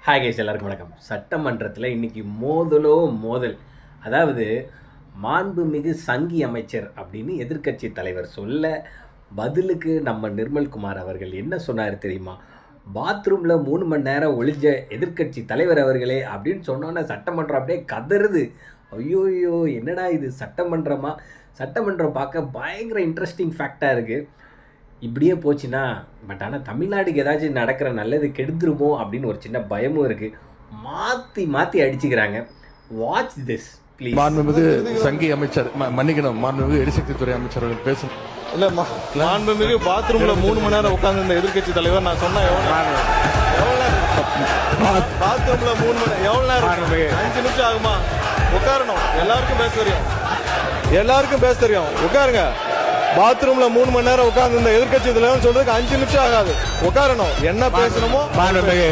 Hi guys, எல்லாருக்கும் வணக்கம். சட்டமன்றத்தில் இன்னைக்கு மோதலோ மோதல். அதாவது மாண்புமிகு சங்கி அமைச்சர் அப்படின்னு எதிர்க்கட்சி தலைவர் சொல்ல, பதிலுக்கு நம்ம நிர்மல்குமார் அவர்கள் என்ன சொன்னார் தெரியுமா? பாத்ரூமில் 3 மணி நேரம் ஒளிஞ்ச எதிர்க்கட்சி தலைவர் அவர்களே அப்படின்னு சொன்னோன்னே சட்டமன்றம் அப்படியே கதறுது. ஐயோயோ, என்னடா இது சட்டமன்றமா? சட்டமன்றம் பார்க்க பயங்கர இன்ட்ரெஸ்டிங் ஃபேக்டாக இருக்குது. இப்படியே போச்சுன்னா, பட் ஆனால் தமிழ்நாடுக்கு ஏதாச்சும் நடக்கிற நல்லது கெடுத்துருமோ அப்படின்னு ஒரு சின்ன பயமும் இருக்குது. மாற்றி மாற்றி அடிச்சுக்கிறாங்க. Watch this please. மாண்புமிகு சங்கி அமைச்சர் மன்னிக்கணும், மாண்புமிகு எரிசக்தித்துறை அமைச்சர் அவர்கள் பேசும். இல்ல மாண்புமிகு பாத்ரூம்ல 3 மணி நேரம் உட்கார்ந்து இந்த எதிர்க்கட்சி தலைவர் நான் சொன்னா பாத்ரூம்ல 3 மணி நேரம் எவ்வளவு நேரம்? 5 நிமிஷம் ஆகுமா? உட்காரணும். எல்லாருக்கும் பேச தெரியும். உட்காருங்க. பாத்ரூம்ல 3 மணி நேரம் உட்கார்ந்து இந்த எதிர்க்கட்சி தலைவர் சொல்றதுக்கு 5 நிமிஷம் ஆகாது. உட்காரணும். என்ன பேசணுமோ மாண்புமிகு